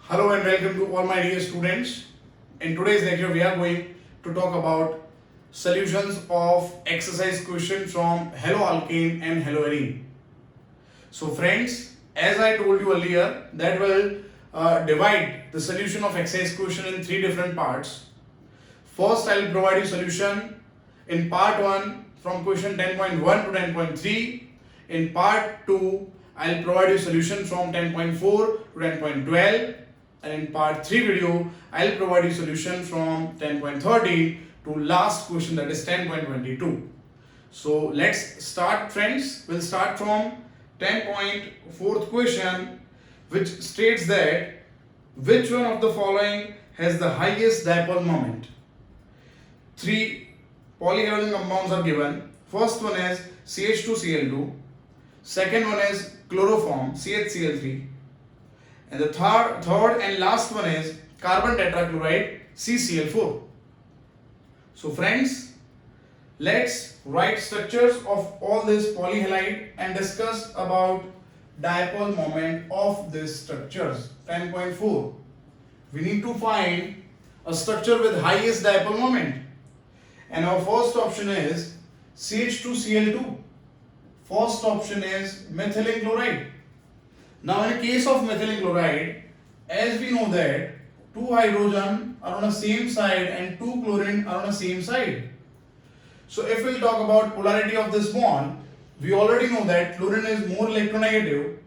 Hello and welcome to all my dear students. In today's lecture, we are going to talk about solutions of exercise question from haloalkane and haloarine. So friends, as I told you earlier, that will divide the solution of exercise question in three different parts. First, I will provide you solution in part 1 from question 10.1 to 10.3. In part 2, I will provide you solution from 10.4 to 10.12. And in part 3 video, I will provide you solution from 10.13 to last question, that is 10.22. So let's start friends. We'll start from 10.4th question, which states that which one of the following has the highest dipole moment? Three polyhalogen compounds are given. First one is CH2Cl2, second one is chloroform CHCl3, and the third and last one is carbon tetrachloride CCl4. So friends, let's write structures of all this polyhalide and discuss about dipole moment of these structures. 10.4. We need to find a structure with highest dipole moment. And our first option is CH2Cl2. First option is methylene chloride. Now in the case of methylene chloride, as we know that two hydrogen are on the same side and two chlorine are on the same side. So if we'll talk about polarity of this bond, we already know that chlorine is more electronegative.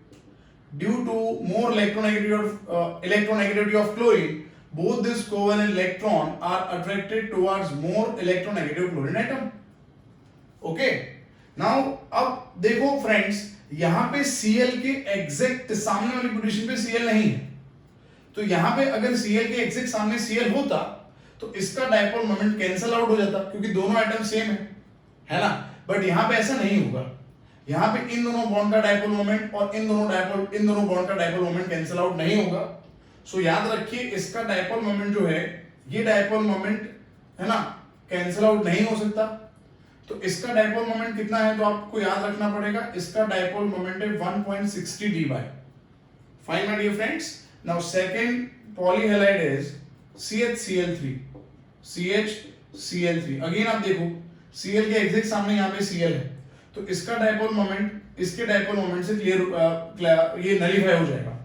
Due to more electronegativity of chlorine, both this covalent electron are attracted towards more electronegative chlorine atom. Okay. Now अब देखो friends, यहाँ पे Cl के exact सामने वाली position पे Cl नहीं है, तो यहाँ पे अगर Cl के एग्जैक्ट सामने Cl होता तो इसका डायपोल मोमेंट कैंसिल आउट हो जाता, क्योंकि दोनों एटम सेम है ना. बट यहाँ पे ऐसा नहीं होगा. यहाँ पे इन दोनों बॉन्ड का डायपोल मोमेंट और इन दोनों बॉन्ड का डायपोल मोमेंट कैंसिल आउट नहीं होगा. सो याद रखिए, इसका डायपोल मोमेंट जो है, ये डायपोल मोमेंट है ना, कैंसिल आउट नहीं हो सकता. तो इसका डायपोल मोमेंट कितना है, तो आपको याद रखना पड़ेगा, इसका डायपोल मोमेंट है 1.60 d by. Fine my dear friends. Now second polyhalide is CHCl3. CHCl3 again आप देखो, Cl के एग्जैक्ट सामने यहाँ पे Cl है, तो इसका डायपोल मोमेंट इसके डायपोल मोमेंट से ये नलीफाई हो जाएगा.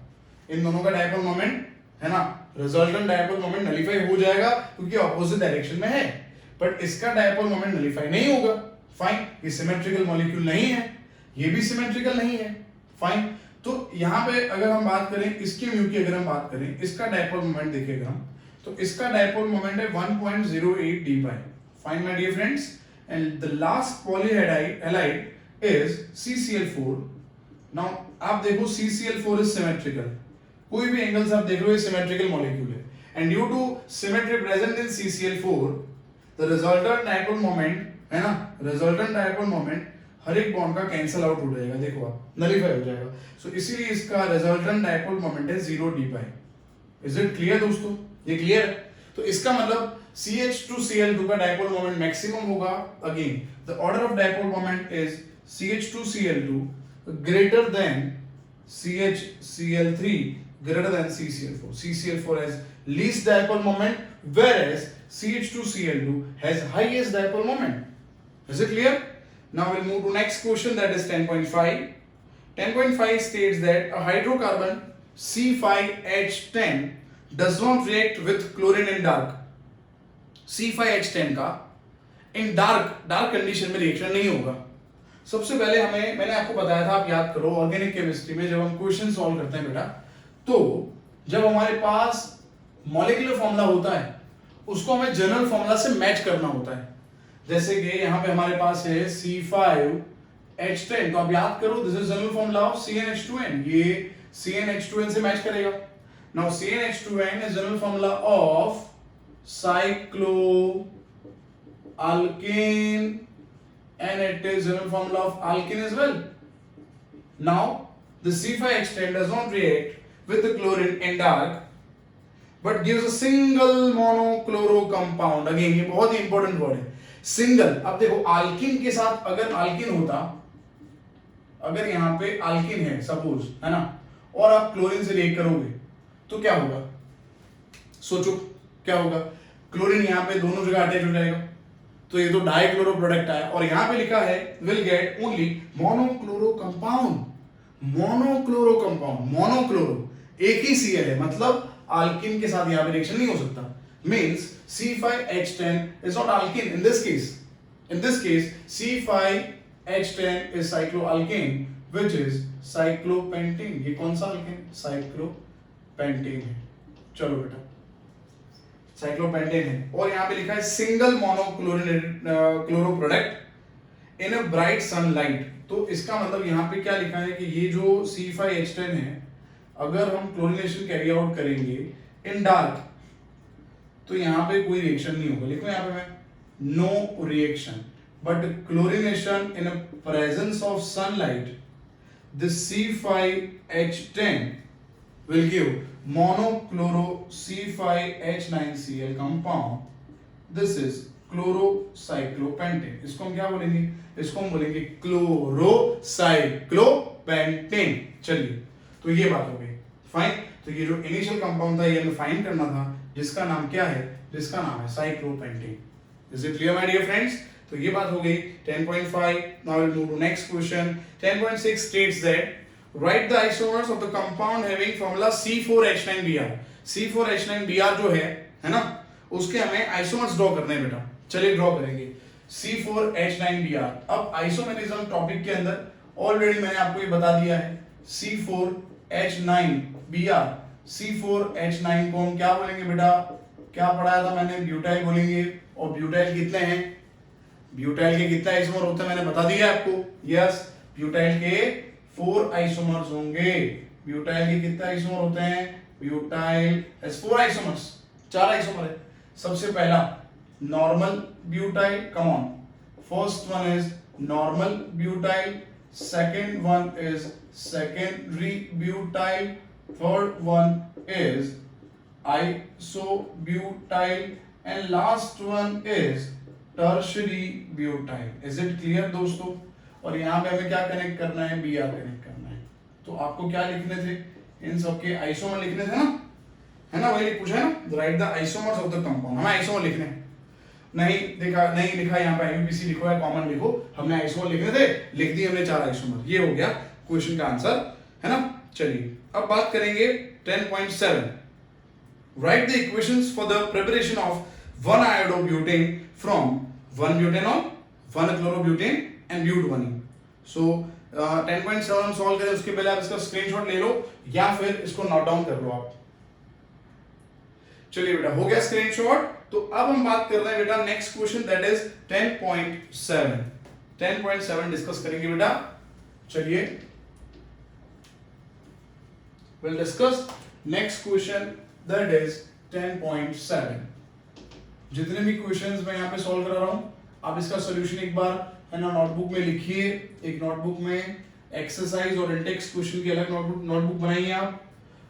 इन दोनों का डायपोल मोमेंट है ना, रिजल्टेंट डायपोल मोमेंट नलीफाई हो जाएगा क्योंकि ऑपोजिट डायरेक्शन में है. बट इसका डायपोल मोमेंट नलीफाई नहीं होगा. फाइन. ये सिमेट्रिकल मॉलिक्यूल नहीं है, ये भी सिमेट्रिकल नहीं है. फाइन. तो यहाँ पे अगर हम बात करें इसके म्यू की, अगर हम बात करें इसका डायपोल मोमेंट देखेगा हम, तो इसका डायपोल मोमेंट है 1.08 d by. Fine my dear friends. And the last polyhalide is CCl4. Now आप देखो, CCl4 इज सिमेट्रिकल. कोई भी एंगल से आप देख रहे हो, ये सिमेट्रिकल मॉलिक्यूल है. And due to symmetry present in CCl4, the resultant dipole moment है ना, रिजल्टेंट डायपोल मोमेंट हर एक बॉन्ड का कैंसिल आउट हो जाएगा. देखो आप, नलीफाई हो जाएगा. सो इसीलिए इसका रिजल्टेंट डायपोल मोमेंट है 0 d by. Is it clear दोस्तों? ये क्लियर है. तो इसका मतलब CH2Cl2 का डायपोल मोमेंट मैक्सिमम होगा. Again the order of dipole moment is CH2Cl2 greater than CHCl3 greater than CCl4. CCl4 has least dipole moment, whereas CH2Cl2 has highest dipole moment. Is it clear? Now we'll move to next question, that is 10.5. 10.5 states that a hydrocarbon C5H10 does not react with chlorine in dark. C5H10 का in dark condition में reaction नहीं होगा. सबसे पहले मैंने आपको बताया था, आप याद करो, ऑर्गेनिक केमिस्ट्री में जब हम क्वेश्चन सॉल्व करते हैं बेटा, तो जब हमारे पास मॉलिक्यूलर फॉर्मूला होता है, उसको हमें जनरल फॉर्मूला से मैच करना होता है. जैसे कि यहाँ पे हमारे पास है C5H10, तो आप याद करो, this is general formula of CnH2n. ये CnH2n से मैच करेगा. Now CnH2n is general formula of cycloalkane, and it is general formula of alkene as well. Now the C5H10 does not react with the chlorine in dark but gives a single monochloro compound. Again ये बहुत ही important word है, single. अब देखो, alkyne के साथ अगर alkyne होता, अगर यहाँ पे अल्कीन है सपोज, है ना, और आप क्लोरीन से रिएक्ट करोगे तो क्या होगा, सोचो क्या होगा, क्लोरीन यहाँ पे दोनों जगह अटैच हो जाएगा, तो ये तो डाइक्लोरो प्रोडक्ट आया, और यहाँ पे लिखा है will get only monochloro compound, monochloro compound, monochloro एक ही Cl है, मतलब अल्किन के साथ यहाँ पे रिएक्शन नहीं हो सकता, means C5H10 is not alkene in this case. In this case C5H10 is cycloalkane which is cyclopentane. ये कौन सा अल्केन? साइक्लोपेंटेन है। चलो बेटा साइक्लोपेंटेन है, और यहाँ पे लिखा है single monochloro product in a bright sunlight, तो इसका मतलब यहाँ पे क्या लिखा है कि ये जो C5H10 है अगर हम क्लोरीनेशन कैरी आउट करेंगे इन डार्क तो यहाँ पे कोई रिएक्शन नहीं होगा, लिखो यहाँ पे मैं no reaction, but chlorination in presence of sunlight this C5H10 will give monochloro C5H9Cl compound. This is chlorocyclopentane. इसको हम क्या बोलेंगे? इसको हम बोलेंगे क्लोरोसाइक्लोपेंटेन। चलिए तो ये बात हो गई फाइन। तो ये जो इनिशियल कंपाउंड था ये हमें फाइंड करना था, जिसका नाम क्या है? जिसका नाम है cyclopentane. Is it clear my dear friends? तो ये बात हो गई 10.5. Now will move to next question. 10.6 states that write the isomers of the compound having formula C4H9Br. C4H9Br जो है ना, उसके हमें आइसोमर्स ड्रॉ करने हैं बेटा। चलिए ड्रॉ करेंगे C4H9Br। अब आइसोमेरिज्म टॉपिक के अंदर ऑलरेडी मैंने आपको ये बता दिया है C4H9Br। C4H9 को हम क्या बोलेंगे बेटा? क्या पढ़ाया था मैंने? ब्यूटाइल बोलेंगे। और ब्यूटाइल कितने हैं? ब्यूटाइल के कितने आइसोमर होते हैं मैंने बता दिया आपको। यस, ब्यूटाइल के 4 आइसोमर्स होंगे। ब्यूटाइल के कितने आइसोमर होते हैं? ब्यूटाइल has 4 आइसोमर्स, 4 आइसोमर है। सबसे पहला normal butyl, come on, first one is normal butyl, second one is secondary butyl, third one is isobutyl and last one is tertiary butyl. Is it clear दोस्तों? और यहाँ पे हमें क्या connect करना है? Br कनेक्ट करना है। तो आपको क्या लिखने थे? इन सबके आइसोमर लिखने थे ना, है ना? वही पूछा है ना, right the isomers of the compound. हमें आइसोमर लिखने हैं। नहीं लिखा यहाँ पे IUPAC लिखो है, कॉमन लिखो। हमने आइसोमर लिखने थे, लिख दिए हमने 4 आइसोमर। ये हो गया क्वेश्चन का आंसर, है ना? चलिए अब बात करेंगे 10.7। Right the equations for the preparation of 1 iodobutane from 1 butanol, 1 chlorobutane and but1. So 10.7 हम सॉल्व करें उसके पहले आप इसका स्क्रीनशॉट ले लो या फिर इसको नोट डाउन कर लो आप। चलिए बेटा हो गया स्क्रीनशॉट। तो अब हम बात कर रहे हैं बेटा next question, that is 10.7। 10.7 discuss करेंगे बेटा। चलिए we'll discuss next question, that is 10.7। जितने भी क्वेश्चंस मैं यहाँ पे सॉल्व करा रहा हूं आप इसका सॉल्यूशन एक बार है ना नोटबुक में लिखिए। एक नोटबुक में एक्सरसाइज और इंडेक्स क्वेश्चन की अलग नोटबुक बनाइए आप,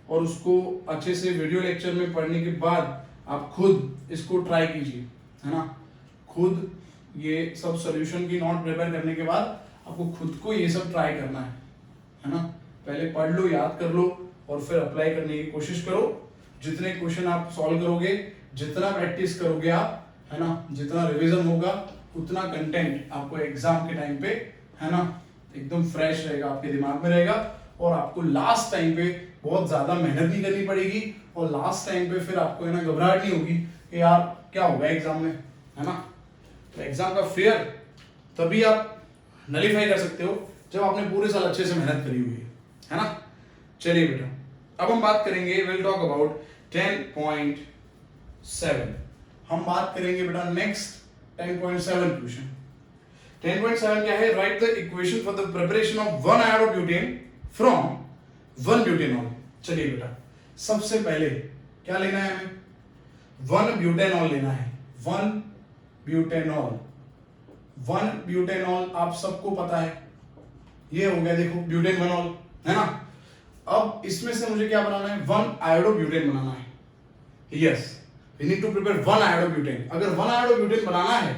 और उसको अच्छे से वीडियो लेक्चर में पढ़ने के बाद आप खुद इसको ट्राई कीजिए, है ना? खुद ये सब सॉल्यूशन की नोट प्रिपेयर करने के बाद आपको खुद को ये सब ट्राई करना है ना? पहले पढ़ लो, याद कर लो और फिर अप्लाई करने की कोशिश करो। जितने क्वेश्चन आप सॉल्व करोगे, जितना प्रैक्टिस करोगे आप, है ना, जितना रिवीजन होगा उतना कंटेंट आपको एग्जाम के टाइम पे, है ना, एकदम फ्रेश रहेगा, आपके दिमाग में रहेगा, और आपको लास्ट टाइम पे बहुत ज्यादा मेहनत नहीं करनी पड़ेगी, और लास्ट टाइम पे फिर आपको है ना घबराहट नहीं होगी कि यार क्या होगा एग्जाम में, है ना? तो एग्जाम का फेयर तभी आप नलीफाई कर सकते हो जब आपने पूरे साल अच्छे से मेहनत करी हुई है ना? चलिए बेटा अब हम बात करेंगे, विल टॉक अबाउट 10.7। हम बात करेंगे बेटा नेक्स्ट 10.7 क्वेश्चन। 10.7 क्या है? Right the equation for the preparation of 1 iodobutane from 1 butanol। चलिए बेटा सबसे पहले क्या लेना है हमें? 1 butanol लेना है। 1 butanol, 1 butanol आप सबको पता है, ये हो गया देखो butanol, है ना? अब इसमें से मुझे क्या बनाना है? 1 iodobutane बनाना है। Yes, we need to prepare 1 iodobutane। अगर 1 iodobutane बनाना है,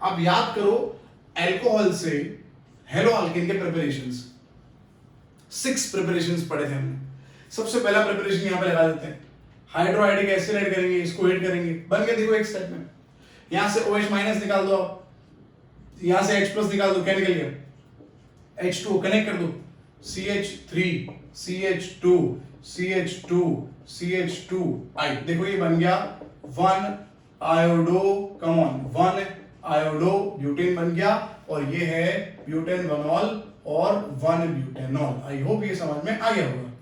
अब याद करो अल्कोहल से हेलो अल्केन के प्रिपरेशंस, 6 प्रिपरेशंस पढ़े थे हमने। सबसे पहला प्रिपरेशन यहां पे लगा देते हैं, हाइड्रोआइडिक एसिड ऐड करेंगे, इसको ऐड करेंगे, बन गया देखो एक स्टेप में। यहां से OH माइनस निकाल दो आप, यहां से H प्लस निकाल दो, क्या निकल गया H2 कनेक्ट कर दो, CH3 CH2 CH2 CH2 I, देखो ये बन गया 1 iodo, come on 1 iodo butane बन गया, और ये है ब्यूटेनॉल और 1 ब्यूटेनॉल। आई होप ये समझ में आ गया होगा।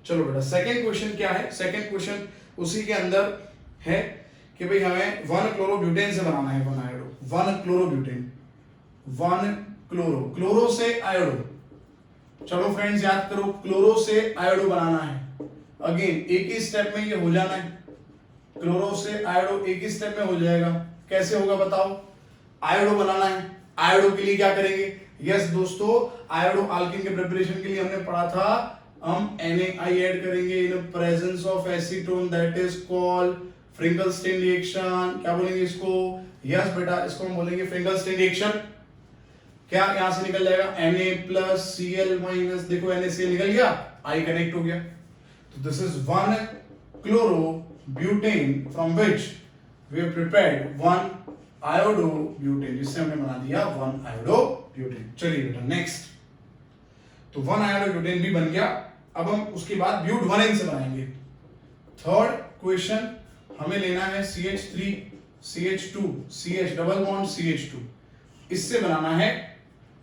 चलो बेटा सेकंड क्वेश्चन क्या है, सेकंड क्वेश्चन उसी के अंदर है कि भाई हमें 1 क्लोरोब्यूटेन से बनाना है 1 आयोडो, 1 क्लोरोब्यूटेन, 1 क्लोरो से आयोडो। चलो फ्रेंड्स याद करो, क्लोरो से आयोडो बनाना है, अगेन एक ही स्टेप में ये हो जाना है, क्लोरो से आयोडो एक ही स्टेप में हो जाएगा। कैसे होगा बताओ, आयोडो बनाना है, आयोडो के लिए क्या करेंगे, यस दोस्तों आयोडो अल्कीन के प्रिपरेशन के लिए हमने पढ़ा था, हम NaI ऐड करेंगे in presence of acetone, that is called Finkelstein reaction. क्या बोलेंगे इसको, यस बेटा इसको हम बोलेंगे फ्रिंकलस्टीन रिएक्शन। क्या यहां से निकल जाएगा Na प्लस Cl माइनस, देखो NaCl निकल गया, I कनेक्ट हो गया, तो this is 1 chlorobutane from which we have prepared 1 iodobutane, जिससे हमने बना दिया 1 आयोडोब्यूटेन। चलिए बेटा नेक्स्ट, तो 1 आयोडोब्यूटेन भी बन गया, अब हम उसके बाद ब्यूट 1N से बनाएंगे। थर्ड क्वेश्चन हमें लेना है CH3 CH2 CH double bond CH2, इससे बनाना है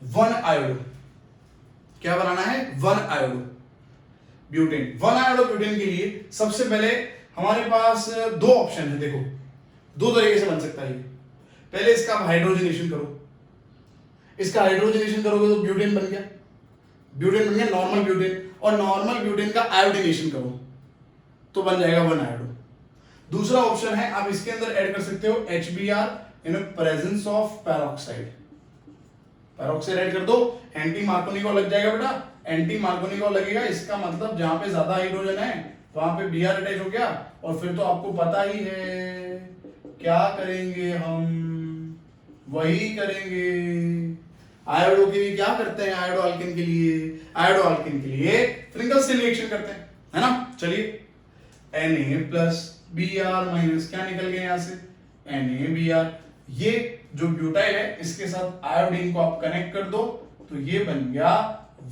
1 आयोडो, क्या बनाना है 1 आयोडो ब्यूटेन। 1 आयोडो ब्यूटेन के लिए सबसे पहले हमारे पास दो ऑप्शन है, देखो दो तरीके से बन सकता है। पहले इसका हाइड्रोजनेशन करो, इसका हाइड्रोजनेशन करोगे तो ब्यूटेन बन गया, ब्यूटेन बन गया नॉर्मल ब्यूटेन, और नॉर्मल ब्यूटेन का आयोडीनेशन करो तो बन जाएगा 1 आयोडो। दूसरा ऑप्शन है आप इसके अंदर ऐड कर सकते हो HBr in presence of peroxide, peroxide add कर दो, एंटी मार्कोनिको लग जाएगा बेटा, एंटी मार्कोनिको लगेगा, इसका मतलब जहां पे ज्यादा हाइड्रोजन है वहां पे Br अटैच हो गया, और फिर तो आपको पता ही है क्या करेंगे हम, वही करेंगे आयोडो के लिए, क्या करते हैं आयोडो अल्केन के लिए, आयोडो अल्केन के लिए फ्रिंकलस्टीन रिएक्शन करते हैं, है ना। चलिए Na प्लस Br माइनस, क्या निकल गया यहां से NaBr, ये जो ब्यूटाइल है इसके साथ आयोडीन को आप कनेक्ट कर दो तो ये बन गया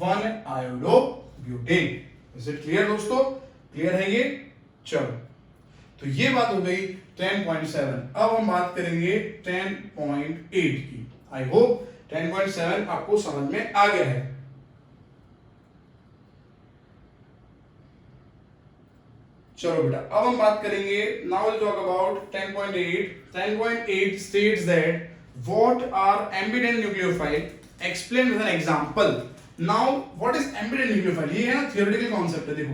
1 iodo butane. Is it clear दोस्तों, क्लियर है ये। चलो तो ये बात हो गई 10.7, अब हम बात करेंगे 10.8 की। आई होप 10.7 आपको समझ में आ गया है। चलो बेटा अब हम बात करेंगे, now will talk about 10.8। 10.8 states that what are ambident nucleophile, explain with an example। now what is ambident nucleophile, ये है ना theoretical concept है। देखो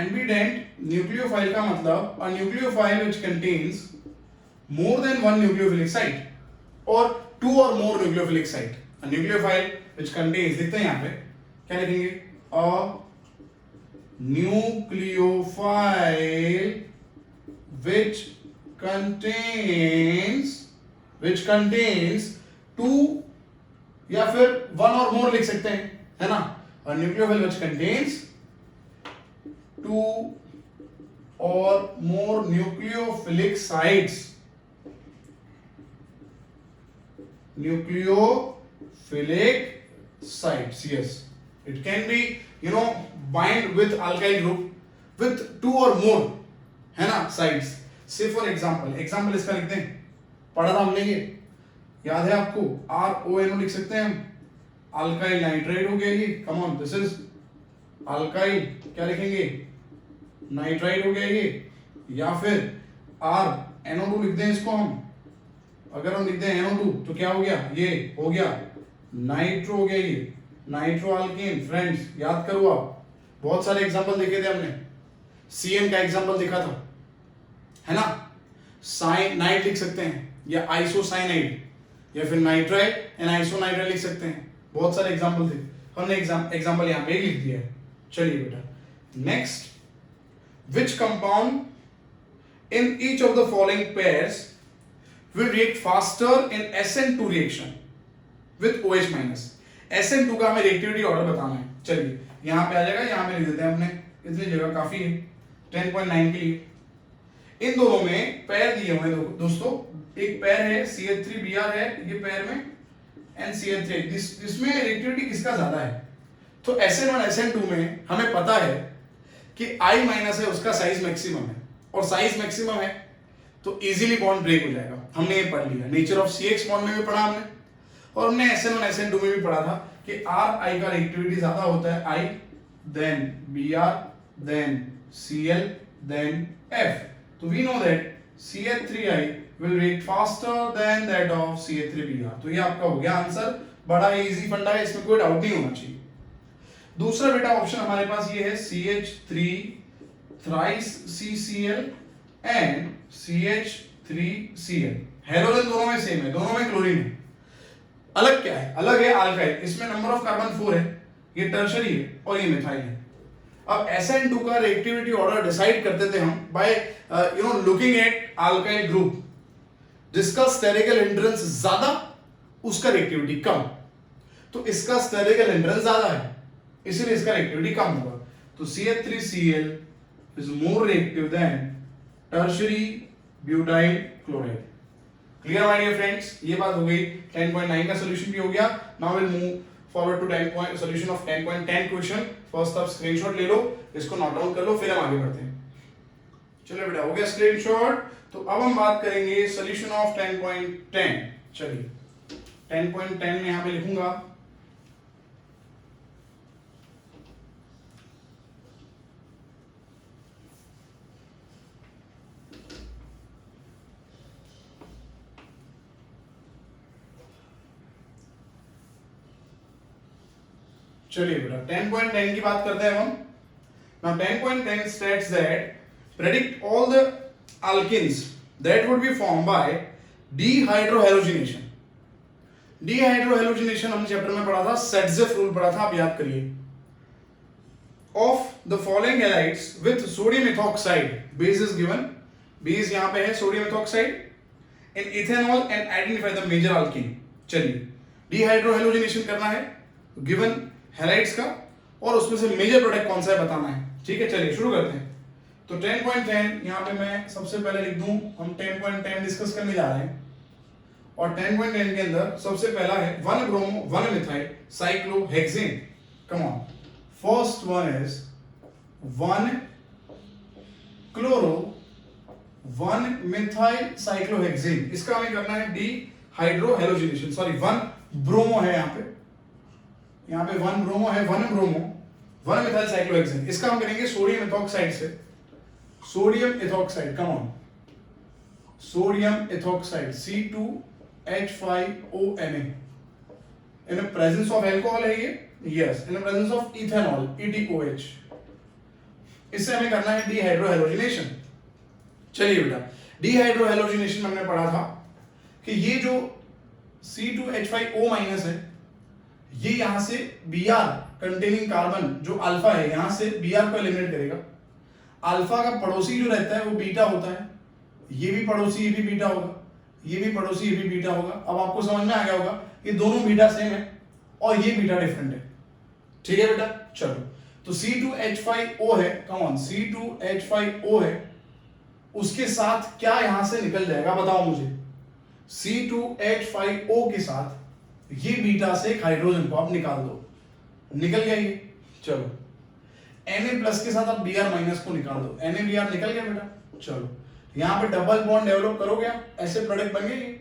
ambident nucleophile का मतलब a nucleophile which contains more than one nucleophilic site or two or more nucleophilic site। a nucleophile which contains, देखते हैं यहाँ पे क्या लिखेंगे, a nucleophile which contains two, या फिर one or more लिख सकते हैं, है ना। a nucleophile which contains two or more nucleophilic sites, nucleophilic sites, yes, it can be bind with alkyl group with two or more, है ना sites। say for example इसका लिखते हैं, पढ़ा था हमने ये, याद है आपको, RONO लिख सकते हैं हम, अल्काइल नाइट्राइड हो गया ये, कम ऑन दिस इज अल्काइल, क्या लिखेंगे नाइट्राइड हो गया ये, या फिर NO2 लिखते हैं इसको हम, अगर हम लिखते हैं NO2 तो क्या हो गया, ये हो गया नाइट्रो हो गया, ये नाइट्रो अल्केन। फ्रेंड्स याद करो, आप बहुत सारे एग्जांपल देखे थे हमने, CN का एग्जांपल देखा था, है ना। साइनाइड लिख सकते हैं, या आइसोसाइनाइड, या फिर नाइट्राइल एंड आइसोनाइट्राइल लिख सकते हैं, बहुत सारे एग्जांपल थे, हमने एग्जांपल यहाँ पे लिख दिया है। चलिए बेटा next, which compound in each of the following pairs will react faster in SN2 reaction with OH minus। SN2 का हमें रिएक्टिविटी ऑर्डर बताना है। चलिए यहाँ पे आ जाएगा, यहाँ पे लिख देते हैं हमने, इतनी जगह काफी है, 10.9 के लिए। इन दोनों में पैर दिए हुए हैं दोस्तों, एक पैर है CH3Br है, ये पैर में NCl3, जिसमें रिएक्टिविटी किसका ज्यादा है? तो SN1 SN2 में हमें पता है कि I माइनस है उसका साइज मैक्सिमम है, और साइज मैक्सिमम है तो इजीली बॉन्ड ब्रेक हो जाएगा। हमने ये पढ़ लिया, नेचर ऑफ CX बॉन्ड में भी पढ़ा हमने, और हमने SN1 SN2 में भी पढ़ा था कि RI का रिएक्टिविटी ज्यादा होता है, I then Br then Cl then F। तो we know that CH3I will react faster than that of CH3Br। तो ये आपका हो गया आंसर, बड़ा इजी फंडा है, इसमें कोई डाउट नहीं होना चाहिए। दूसरा बेटा ऑप्शन हमारे पास ये है CH3 thrice CCl and CH3Cl। Halogen दोनों में सेम है, दोनों में क्लोरीन है। अलग क्या है? अलग है अल्काइल, इसमें नंबर ऑफ कार्बन 4 है, ये टर्शरी है और ये मिथाइल है। अब SN2 का रिएक्टिविटी ऑर्डर डिसाइड करते थे हम by looking at alkyl group, जिसका स्टेरिकल हिंड्रेंस ज्यादा उसका रिएक्टिविटी कम। तो इसका स्टेरिकल हिंड्रेंस ज्यादा है, इसीलिए इसका रिएक्टिविटी कम होगा। तो CH3Cl is more reactive than tertiary butyl chloride। Clear my dear friends, ये बात हो गई। 10.9 का सॉल्यूशन भी हो गया। Now will move forward to solution of 10.10 question. First आप स्क्रीनशॉट ले लो, इसको नोट डाउन कर लो, फिर हम आगे बढ़ते हैं। चलो बेटा, हो गया स्क्रीनशॉट। तो अब हम बात करेंगे सॉल्यूशन ऑफ 10.10। चलिए 10.10 में यहां पे लिखूंगा चलिए बेटा 10.10 की बात करते हैं हम। Now 10.10 states that predict all the alkenes that would be formed by dehydrohalogenation। dehydrohalogenation हमने चैप्टर में पढ़ा था, सेटजेफ रूल पढ़ा था, आप याद करिए। Of the following halides with sodium ethoxide base is given, base यहाँ पे है sodium ethoxide in ethanol and identify the major alkene। चलिए dehydrohalogenation करना है, given हैलाइड्स का, और उसमें से मेजर प्रोडक्ट कौन सा है बताना है। ठीक है, चलिए शुरू करते हैं। तो 10.10 यहाँ पे मैं सबसे पहले लिख दूं, हम 10.10 डिस्कस करने जा रहे हैं, और 10.10 के अंदर सबसे पहला है 1 bromo 1 methyl cyclohexane. Come on, first one is 1 chloro 1 methyl cyclohexane. इसका हमें करना है डीहाइड्रोहैलोजिनेशन, सॉरी 1 ब्रोमो है यहाँ पे 1 ब्रोमो है, 1 ब्रोमो 1 मिथाइल साइक्लोहेक्सेन। इसका हम करेंगे सोडियम एथोक्साइड से, sodium ethoxide. Come on, sodium ethoxide C2H5ONA। In presence of alcohol है ये, yes, in presence of ethanol ETOH। इससे हमें करना है डीहाइड्रोहैलोजिनेशन। चलिए बेटा, डीहाइड्रोहैलोजिनेशन हमने पढ़ा था कि ये जो C2H5O- है, ये यहां से Br कंटेनिंग कार्बन जो अल्फा है, यहां से Br को एलिमिनेट करेगा। अल्फा का पड़ोसी जो रहता है वो बीटा होता है, ये भी पड़ोसी, ये भी बीटा होगा, ये भी पड़ोसी, ये भी बीटा होगा। अब आपको समझ में आ गया होगा ये दोनों बीटा सेम है और ये बीटा डिफरेंट है। ठीक है बेटा, चलो तो C2H5O है, कम ऑन, C2H5O है, उसके साथ क्या यहां से निकल जाएगा बताओ मुझे। C2H5O के साथ ये बीटा से एक हाइड्रोजन को आप निकाल दो, निकल गया ये। चलो Na+ के साथ आप Br- को निकाल दो, NaBr निकल गया बेटा। चलो यहाँ पे डबल बॉन्ड डेवलप करोगे आप, ऐसे प्रोडक्ट बन गए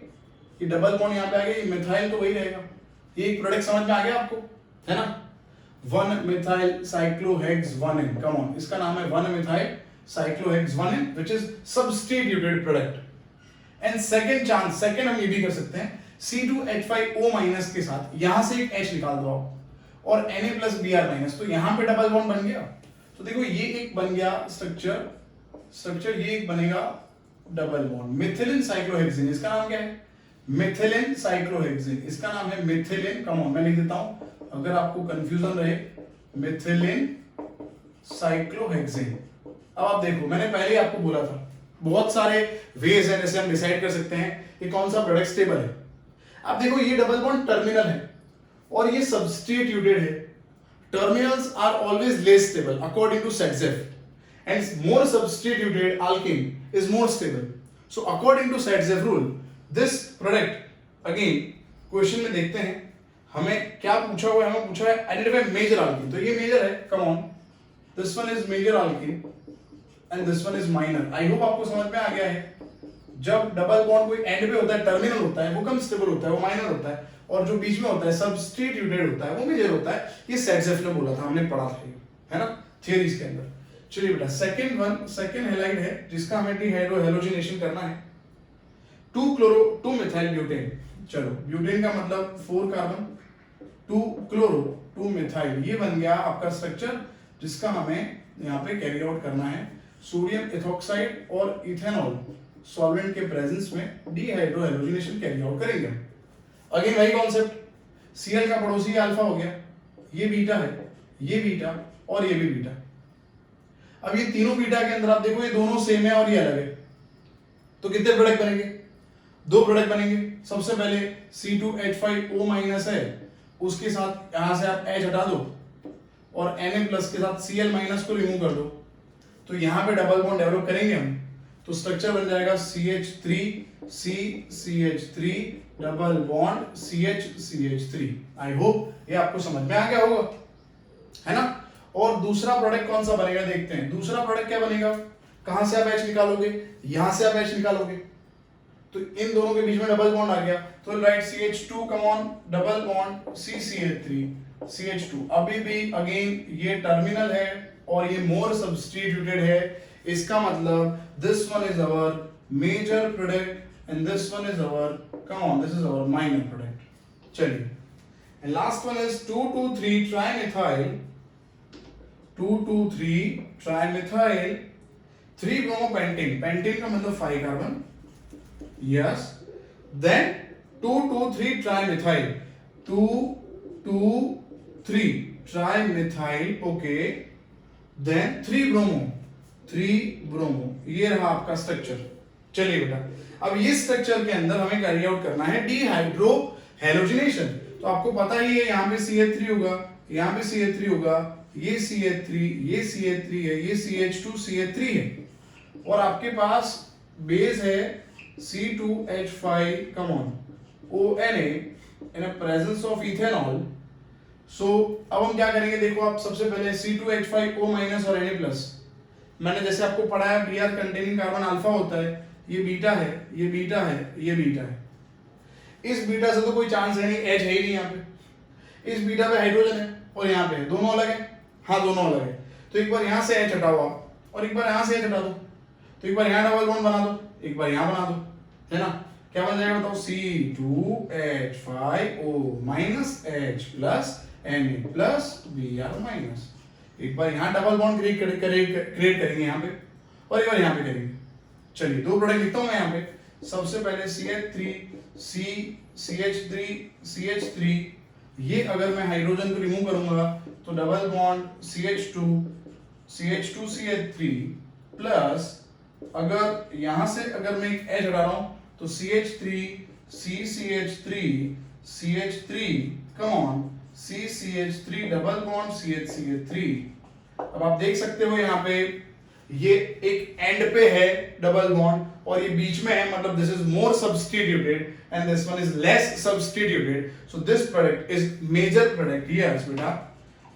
ये डबल बॉन्ड यहाँ पे आ गया, ये मिथाइल तो वही रहेगा। ये एक प्रोडक्ट समझ में आ गया आपको, है ना, 1 मिथाइल साइक्लोहेक्स-1N। कम ऑन, इसका नाम है 1 methyl cyclohexene which is substituted product. And second chance, second हम ये भी कर सकते हैं, C2H5O- के साथ यहां से एक H निकाल दो आप, और Na+ Br-, तो यहां पे डबल बॉन्ड बन गया। तो देखो ये एक बन गया स्ट्रक्चर, ये एक बनेगा डबल बॉन्ड, मिथिलिन साइक्लोहेक्सेन। इसका नाम क्या है? Methylene cyclohexane. इसका नाम है मिथिलिन, कम ऑन मैं लिख देता हूं अगर आपको कंफ्यूजन रहे, मिथिलिन साइक्लोहेक्सेन। अब आप देखो, मैंने पहले ही आपको बोला था बहुत सारे वेज हैं जैसे हम डिसाइड कर सकते हैं कि कौन सा प्रोडक्ट स्टेबल है। अब देखो ये डबल बॉन्ड टर्मिनल है और ये सब्स्टिट्यूटेड है। Terminals are always less stable according to Saytzeff, hence more substituted alkene is more stable. So according to Satzef rule, this product again question में देखते हैं हमें क्या पूछा हुआ है, हमें पूछा है आइडेंटिफाई मेजर alkene, तो ये मेजर है, come on, this one is major alkene and this one is minor. I hope आपको समझ में आ गया है. जब डबल बॉन्ड कोई एंड पे होता है, टर्मिनल होता है, वो कम स्टेबल होता है, वो माइनर होता है, और जो बीच में होता है सब्स्टिट्यूटेड होता है, वो मेजर होता है. ये सैट्जेफ ने बोला था, हमने पढ़ा था, है ना, थियरीज के अंदर. चलिए बेटा, सेकंड हैलाइड है जिसका हमें डिहाइड्रो हैलोजिनेशन करना है. 2 मिथाइल ब्यूटेन. चलो, ब्यूटेन का मतलब 4 कार्बन, 2 क्लोरो 2 मिथाइल, ये बन गया आपका स्ट्रक्चर जिसका हमें यहाँ पे कैरी आउट करना है. सोडियम एथोक्साइड और इथेनॉल सॉल्वेंट के प्रेजेंस में डिहाइड्रो हैलोजिनेशन कैरी आउट करेंगे. अगेन वही कॉन्सेप्ट, Cl का पड़ोसी अल्फा हो गया, ये बीटा है, ये बीटा और ये भी बीटा. अब ये तीनों बीटा के अंदर आप देखो ये दोनों सेम है और ये अलग है, तो कितने प्रोडक्ट बनेंगे? 2 प्रोडक्ट बनेंगे. सबसे पहले C2H5O- है, उसके साथ यहां से आप H हटा दो और Na+ के साथ Cl- को रिमूव कर दो, तो यहां पे डबल बॉन्ड डेवलप करेंगे हम, तो स्ट्रक्चर बन जाएगा CH3 double bond CH3. I hope ये आपको समझ में आ गया होगा, है ना. और दूसरा प्रोडक्ट कौन सा बनेगा देखते हैं. दूसरा प्रोडक्ट क्या बनेगा? कहां से आप H निकालोगे? यहां से आप H निकालोगे, तो इन दोनों के बीच में डबल बॉन्ड आ गया, तो right CH2 come on double bond CH2. अभी भी अगेन ये टर्मिनल है और ये मोर सब्स्टिट्यूटेड है. इसका मतलब this one is our major product and this one is our, come on, this is our minor product. चलिए, and last one is 2,2,3 trimethyl 3-bromopentan. Pentane का मतलब 5 carbon. Yes, then 2,2,3 trimethyl 2,2,3 trimethyl. Okay, then 3 bromo. ये रहा आपका structure. चलिए बेटा, अब ये स्ट्रक्चर के अंदर हमें कैरी आउट करना है डिहाइड्रो हैलोजिनेशन. तो आपको पता ही है, यहाँ पे CH3 होगा, यहाँ पे CH3 होगा, ये CH3 है, ये CH2 CH3 है, और आपके पास बेस है C2H5 come on ONA in a presence of ethanol. So अब हम क्या करेंगे, देखो आप सबसे पहले C2H5O- और Na+. मैंने जैसे आपको पढ़ाया Br कंटेनिंग कार्बन अल्फा होता है, ये बीटा है, ये बीटा है, ये बीटा है. इस बीटा से तो कोई चांस है नहीं, H है ही नहीं यहाँ पे. इस बीटा पे हाइड्रोजन है और यहाँ पे दोनों अलग है. हाँ, दोनों अलग है. तो एक बार यहाँ से H हटाओ आप, और एक बार यहाँ से H हटा दो, तो एक बार यहाँ डबल बॉन्ड बना दो, एक बार यहाँ बना दो, है ना. क्या बन जाएगा बताओ? C2H5O- H plus Na plus Br-. एक बार यहाँ डबल बॉन्ड क्रिएट करेंगे यहाँ पे, और एक बार यहाँ पे करेंगे. चलिए, 2 प्रोडक्ट लिखता हूँ मैं यहाँ पे. सबसे पहले CH3, ये अगर मैं हाइड्रोजन को रिमूव करूंगा तो डबल बॉन्ड CH2CH3 प्लस, अगर यहां से अगर मैं एक H हटा रहा हूं तो CH3 come on CCH3 double bond CH3. अब आप देख सकते हो यहाँ पे ये एक एंड पे है डबल बॉन्ड और ये बीच में है, मतलब this is more substituted and this one is less substituted. So this product is major product. Yes बेटा,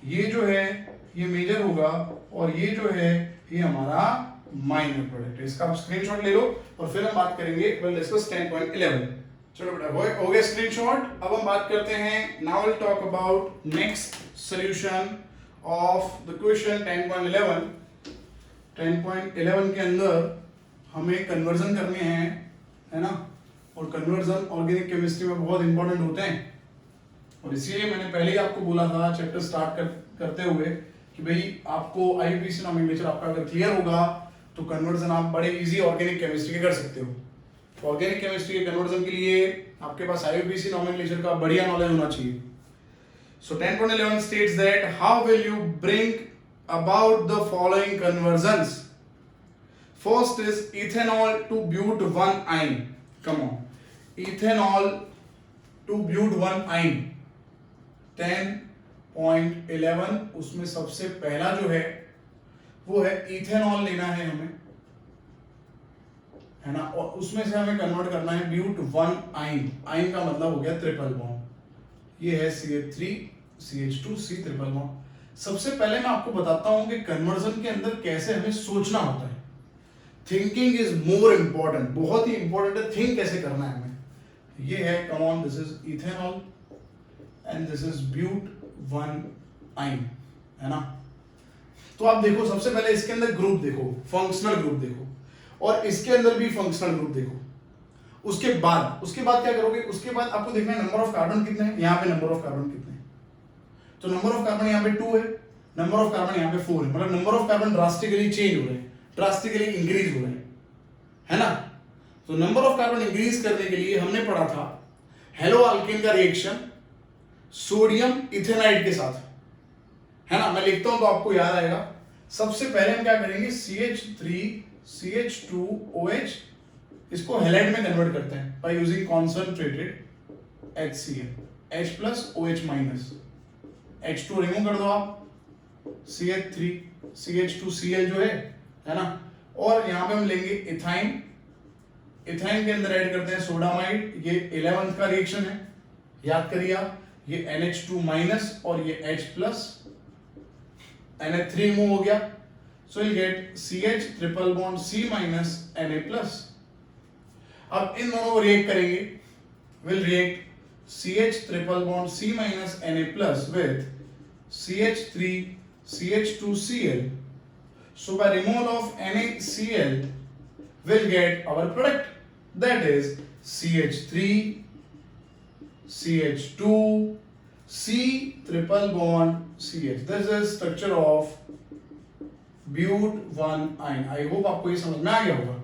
ये जो है ये मेजर होगा और ये जो है ये हमारा माइनर प्रोडक्ट है. इसका आप स्क्रीनशॉट ले लो और फिर हम बात करेंगे. Well discuss 10.11. चलो बेटा, हो गया स्क्रीनशॉट. अब हम बात करते हैं, now will talk about next solution of the question 10.11. 10.11 के अंदर हमें कन्वर्जन करने हैं, है ना, और कन्वर्जन ऑर्गेनिक केमिस्ट्री में बहुत इंपॉर्टेंट होते हैं. और इसीलिए मैंने पहले ही आपको बोला था चैप्टर स्टार्ट करते हुए कि भाई आपको IUPAC नॉमेनक्लेचर आपका अगर क्लियर होगा तो कन्वर्जन आप बड़े इजी ऑर्गेनिक केमिस्ट्री के कर सकते हो. ऑर्गेनिक केमिस्ट्री के कन्वर्जन के लिए आपके पास IUPAC नॉमेनक्लेचर का बढ़िया नॉलेज होना चाहिए. सो 10.11 states that how will you bring about the following conversions. First is ethanol to but1-ine. Come on, ethanol to but1-ine. 10.11 उसमें सबसे पहला जो है वो है इथेनॉल लेना है हमें, है ना, और उसमें से हमें कन्वर्ट करना है ब्यूट 1 आइन। आइन का मतलब हो गया ट्रिपल बॉन्ड। ये है CH3 CH2 C triple bond. सबसे पहले मैं आपको बताता हूं कि कन्वर्जन के अंदर कैसे हमें सोचना होता है। थिंकिंग इज मोर इंपॉर्टेंट, बहुत ही इंपॉर्टेंट है, थिंक कैसे करना है हमें। ये है come on, this is ethanol and this is but 1 yne, है ना। तो आप देखो सबसे पहले इसके अंदर ग्रुप देखो, फंक्शनल ग्रुप देखो, और इसके अंदर भी फंक्शनल ग्रुप देखो। उसके बाद क्या करोगे, उसके बाद आपको देखना है नंबर ऑफ कार्बन कितने हैं, यहाँ पे नंबर ऑफ कार्बन कितने हैं। तो नंबर ऑफ कार्बन यहाँ पे 2 है, नंबर ऑफ कार्बन यहाँ पे 4 है, मतलब number of carbon drastically change हो रहे हैं, ड्रास्टिकली इंक्रीज हो रहे हैं, है ना। तो नंबर ऑफ कार्बन इंक्रीज करने के लिए हमने पढ़ा था हेलो अल्केन का रिएक्शन सोडियम इथेनाइड के साथ, है ना। मैं लिखता हूं तो आपको याद आएगा। सबसे पहले हम क्या करेंगे, CH3 CH2OH, इसको हैलाइड में कन्वर्ट करते हैं by using concentrated HCl, H plus OH minus, H2 remove कर दो आप, CH3 CH2Cl जो है ना। और यहां पे हम लेंगे इथाइन, इथाइन के अंदर ऐड करते हैं सोडामाइड, ये 11th का रिएक्शन है, याद करिए आप। ये NH2 माइनस और ये H प्लस, NH3 रिमूव हो गया, so will get CH triple bond C minus Na plus. अब इन दोनों को रिएक्ट करेंगे, will react CH triple bond C minus Na plus with CH3 CH2Cl. So by removal of NaCl we'll get our product, that is CH3 CH2 C triple bond CH. This is structure of but 1 ion. I hope आपको ये समझ में आ गया होगा।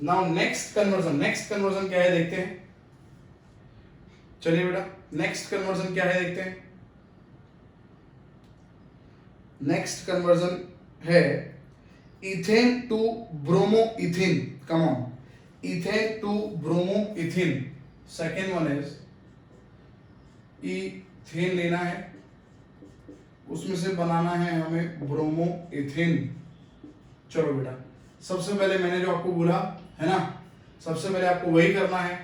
Now next conversion क्या है देखते हैं। चलिए बेटा, next conversion क्या है देखते हैं। नेक्स्ट कन्वर्जन है ethane to bromoethene, come on, ethane to bromoethene. Second one is ethane लेना है, उसमें से बनाना है हमें ब्रोमोइथिन। चलो बेटा, सबसे पहले मैंने जो आपको बोला है ना, सबसे पहले आपको वही करना है।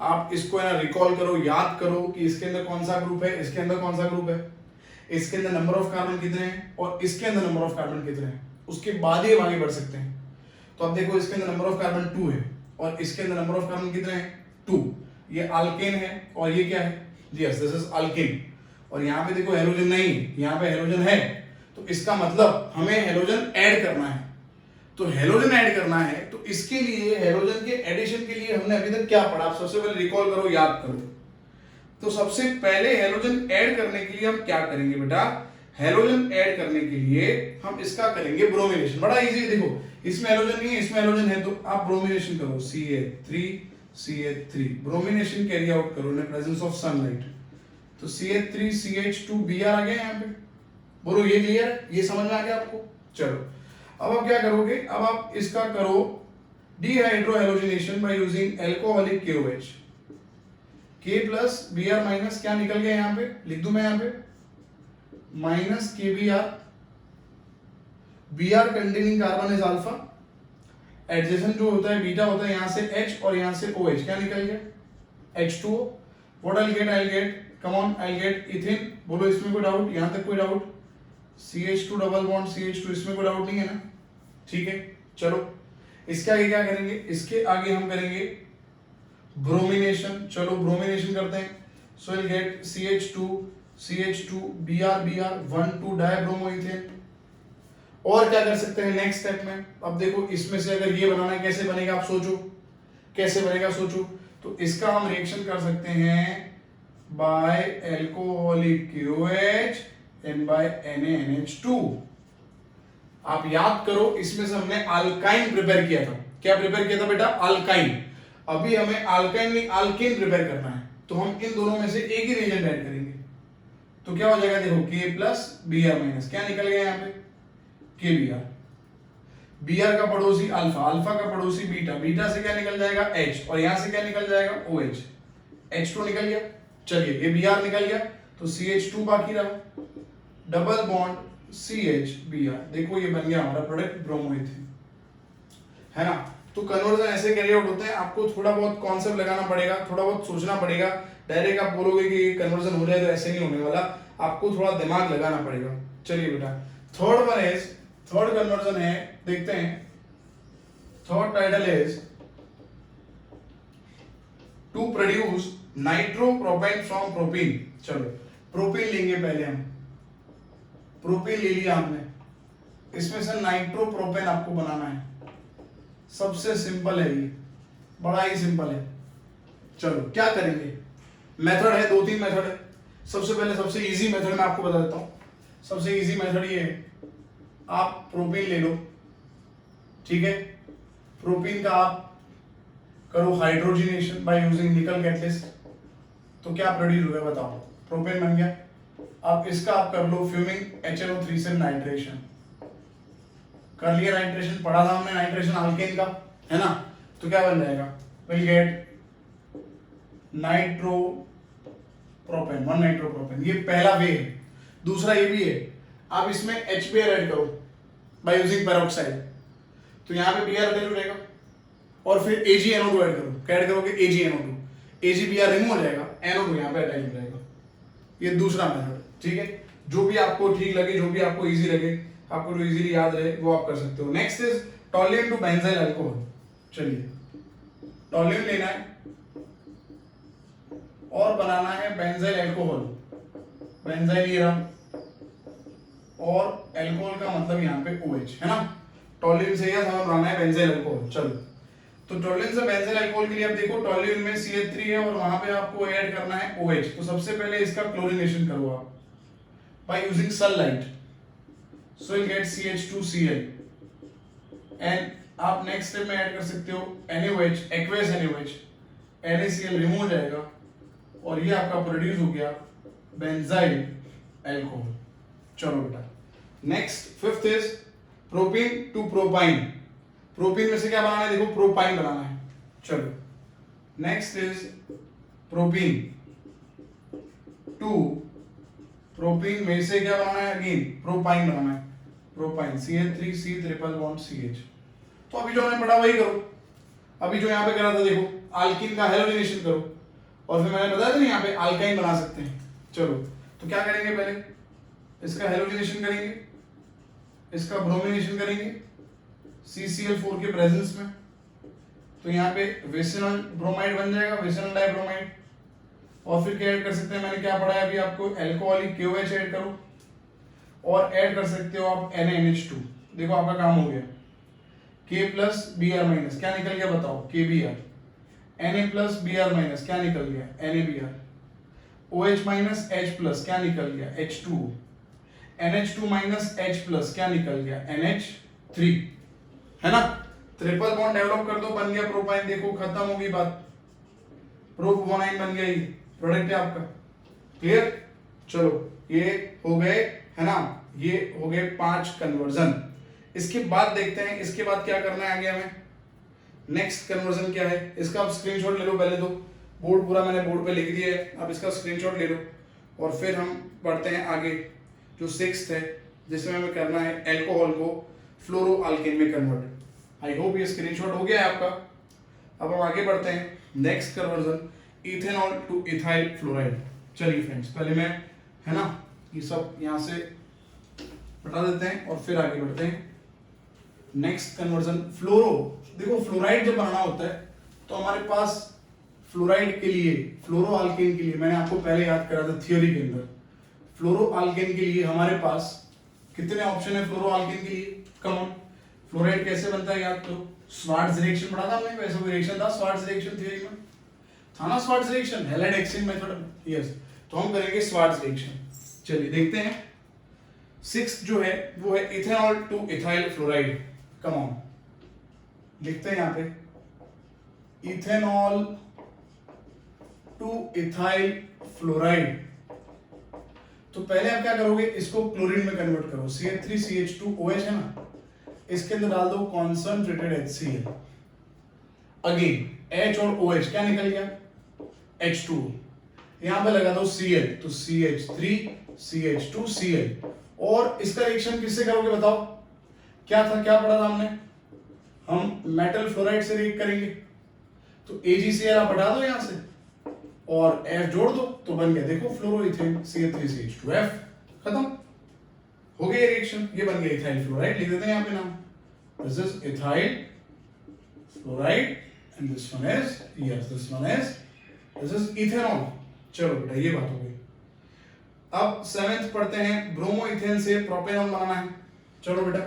आप इसको है ना रिकॉल करो, याद करो कि इसके अंदर कौन सा ग्रुप है, इसके अंदर कौन सा ग्रुप है, इसके अंदर नंबर ऑफ कार्बन कितने हैं और इसके अंदर नंबर ऑफ कार्बन कितने हैं, उसके बाद ही हम आगे बढ़ सकते हैं। तो अब देखो, इसके अंदर नंबर ऑफ कार्बन 2 है और इसके अंदर नंबर ऑफ कार्बन कितने हैं, 2। ये अल्केन है और ये क्या है, यस दिस इज अल्केन। और यहाँ पे देखो हेलोजन नहीं, यहाँ पे हेलोजन है, तो इसका मतलब हमें हेलोजन ऐड करना है। तो हेलोजन ऐड करना है, तो इसके लिए हेलोजन के एडिशन के लिए हमने अभी तक क्या पढ़ा, आप सबसे पहले रिकॉल करो, याद करो। तो सबसे पहले हेलोजन ऐड करने के लिए हम क्या करेंगे बेटा, हेलोजन ऐड करने के लिए हम इसका करेंगे ब्रोमिनेशन। बड़ा इजी, देखो इसमें हेलोजन नहीं है, इसमें हेलोजन है, तो आप ब्रोमिनेशन करो, CH3 ब्रोमिनेशन कैरी आउट करो इन प्रेजेंस ऑफ सनलाइट। तो CH3 CH2Br आ गया यहाँ पे, बोलो ये क्लियर, ये समझ में आ गया आपको। चलो अब आप क्या करोगे, अब आप इसका करो dehydrohalogenation by using alcoholic KOH। K plus Br minus क्या निकल गया यहाँ पे, लिख दूं मैं यहाँ पे minus KBr, Br containing carbon is alpha, adjacent जो होता है बीटा होता है, यहाँ से H और यहाँ से OH, क्या निकल गया H2O। What I get come on, I get ethane. बोलो इसमें कोई डाउट, यहाँ तक कोई doubt, CH2 double bond CH2, इसमें कोई डाउट नहीं है ना, ठीक है। चलो इसके आगे क्या करेंगे, इसके आगे हम करेंगे ब्रोमिनेशन। चलो ब्रोमिनेशन करते हैं, so will get CH2 Br 1,2 डाइब्रोमोइथेन। और क्या कर सकते हैं नेक्स्ट स्टेप में, अब देखो इसमें से अगर ये बनाना है कैसे बनेगा, आप सोचो कैसे बनेगा, सोचो। तो इसका हम रिएक्शन कर सकते हैं by alcoholic KOH and by NaNH2। आप याद करो, इसमें से हमने अल्काइन प्रिपेयर किया था। क्या प्रिपेयर किया था बेटा, अल्काइन। अभी हमें अल्काइन नहीं अल्केन प्रिपेयर करना है, तो हम इन दोनों में से एक ही रिएजेंट ऐड करेंगे। तो क्या हो जाएगा, देखो K प्लस Br माइनस, क्या निकल गया यहाँ पे KBr। Br का पड़ोसी अल्फा, अल्फा का पड़ोसी बीटा, बीटा से क्या निकल जाएगा H, और यहां से क्या निकल जाएगा OH, H2 निकल गया। चलिए ये Br निकल गया, तो CH2 बाकी रहा, डबल बॉन्ड CHBr। देखो ये बन गया हमारा प्रोडक्ट ब्रोमोइथेन, है ना। तो कन्वर्जन ऐसे कैरी आउट होते हैं, आपको थोड़ा बहुत कॉन्सेप्ट लगाना पड़ेगा, थोड़ा बहुत सोचना पड़ेगा। डायरेक्ट आप बोलोगे कि कन्वर्जन हो जाए तो ऐसे नहीं होने वाला, आपको थोड़ा दिमाग लगाना पड़ेगा। चलिए बेटा, थर्ड कन्वर्जन है, देखते हैं। Third title is to produce nitropropane from propene. चलो प्रोपीन लेंगे पहले हम, प्रोपीन ले लिया हमने, इसमें से नाइट्रोप्रोपेन आपको बनाना है। सबसे सिंपल है ये, बड़ा ही सिंपल है। चलो क्या करेंगे, मेथड है, 2-3 मेथड है। सबसे पहले सबसे इजी मेथड मैं आपको बता देता हूं। सबसे इजी मेथड ये है, आप प्रोपीन ले लो, ठीक है। प्रोपीन का आप करो हाइड्रोजनेशन बाय यूजिंग निकल कैटलिस्ट, तो क्या प्रोड्यूस हुआ बताओ, प्रोपेन बन गया। अब इसका आप कर लो फ्यूमिंग HNO3 से नाइट्रेशन, कर लिया नाइट्रेशन, पढ़ा था हमने नाइट्रेशन अल्केन का, है ना। तो क्या बन जाएगा, विल गेट नाइट्रोप्रोपेन, 1 नाइट्रोप्रोपेन। ये पहला वे है। दूसरा ये भी है, आप इसमें HBr ऐड करो बाय यूजिंग पेरोक्साइड, तो यहाँ पे Br अटैच हो जाएगा, और फिर AgNO2 ऐड करो, क्या ऐड करोगे, AgNO2, AgBr रिमूव हो जाएगा, NO2 यहाँ पे अटैच हो जाएगा। ये दूसरा मेथड, ठीक है। जो भी आपको ठीक लगे, जो भी आपको इजी लगे, आपको जो इजीली याद रहे वो आप कर सकते हो। Next is toluene to benzyl alcohol. चलिए टॉल्यूएन लेना है और बनाना है बेंजाइल अल्कोहल, बेंजाइल ये रहा, और अल्कोहल का मतलब यहाँ पे OH, है ना। टॉल्यूएन से यह हमें बनाना है बेंजाइल अल्कोहल। चलो तो टॉल्यूएन से बेंजाइल अल्कोहल के लिए आप देखो, टॉल्यूएन में CH3 है और वहां पे आपको ऐड करना है OH। तो सबसे पहले इसका क्लोरीनेशन करो आप by using sunlight, so will get CH2Cl, and आप नेक्स्ट स्टेप में ऐड कर सकते हो NaOH, aqueous NaOH, NaCl remove हो जाएगा, और ये आपका प्रोड्यूस हो गया बेंजाइल अल्कोहल। चलो बेटा, next fifth is propene to propyne. Propene में से क्या बनाना है, देखो प्रोपाइन बनाना है। चलो next is propene to, propene में से क्या बनाना है, अगेन प्रोपाइन बनाना है। Propyne CH3C triple bond CH। तो अभी जो हमने पढ़ा वही करो, अभी जो यहाँ पे करा था देखो, अल्कीन का हेलोजिनेशन करो, और फिर मैंने बताया था ना यहाँ पे अल्काइन बना सकते हैं। चलो तो क्या करेंगे, पहले इसका हेलोजिनेशन करेंगे, इसका ब्रोमिनेशन करेंगे CCl4 के प्रेजेंस में, तो यहाँ पे विसिनल ब्रोमाइड बन जाएगा, विसिनल डाइब्रोमाइड। और फिर क्या ऐड कर सकते हैं, मैंने क्या पढ़ा है अभी आपको, अल्कोहलिक KOH ऐड करो, और ऐड कर सकते हो आप NaNH2। देखो आपका काम हो गया, K प्लस Br माइनस, क्या निकल गया बताओ, KBr। Na plus Br minus, क्या निकल गया, NaBr। OH minus H plus, क्या निकल गया, H2O। NH2 minus H plus, क्या निकल गया, NH3, है ना। ट्रिपल बॉन्ड डेवलप कर दो, बन गया प्रोपाइन। देखो खत्म होगी बात, प्रोपोनाइन बन गया, ये प्रोडक्ट है आपका। क्लियर, चलो ये हो गए, है ना, ये हो गए 5 कन्वर्जन। इसके बाद देखते हैं, इसके बाद क्या करना है आगे हमें, नेक्स्ट कन्वर्जन क्या है। इसका आप स्क्रीनशॉट ले लो पहले, तो बोर्ड पूरा मैंने बोर्ड पे लिख दिया है, आप इसका स्क्रीनशॉट ले लो, और फिर हम पढ़ते हैं आगे जो 6th है, जिसमें हमें करना है अल्कोहल को फ्लोरो अल्केन में कन्वर्ट। आई होप ये स्क्रीनशॉट हो गया है आपका। अब हम आगे बढ़ते हैं, next conversion ethanol two ethyl fluoride. चलिए फ्रेंड्स, पहले मैं, है ना, ये सब यहाँ से हटा देते हैं और फिर आगे बढ़ते हैं। नेक्स्ट कन्वर्जन फ्लोरो, देखो फ्लोराइड जब बनाना होता है तो हमारे पास फ्लोराइड के लिए, फ्लोरो अल्केन के लिए, मैंने आपको पहले याद करा था थियोरी के अंदर, फ्लोरो अल्केन के लिए हमारे पास कितने ऑप्शन है फ्लोरो अल्केन के लिए, कम। फ्लोराइड कैसे बनता है याद करो, स्वार्ट्ज रिएक्शन पढ़ा था हमने, वैसा कोई रिएक्शन था स्वार्ट्ज रिएक्शन थ्योरी में, था ना Swarts reaction, halide exchange method, yes. तो हम करेंगे स्वार्ट्ज रिएक्शन। चलिए देखते हैं, 6th जो है वो है ethanol two ethyl fluoride. Come on, लिखते हैं यहाँ पे इथेनॉल टू इथाइल फ्लोराइड। तो पहले आप क्या करोगे, इसको क्लोरीन में कन्वर्ट करो, CH3CH2OH है ना, इसके अंदर डाल दो कॉन्संट्रेटेड HCl, अगेन H और OH, क्या निकल गया, H2O। यहां पे लगा दो Cl, तो CH3CH2Cl, और इसका रिएक्शन किससे करोगे बताओ? क्या था, क्या पढ़ा था हमने? हम मेटल फ्लोराइड से रिएक्ट करेंगे, तो AgCl आप हटा दो यहां से और F जोड़ दो तो बन गया देखो फ्लोरोइथेन CH3CH2F, खत्म हो गया रिएक्शन। ये बन गया इथाइल फ्लोराइड, लिख देते हैं यहां पे नाम, this is ethyl fluoride and this one is, yes this one is, this is ethanol. चलो बेटा ये बात हो गई। अब 7th पढ़ते हैं, ब्रोमोइथेन से प्रोपेनॉल बनाना है। चलो बेटा,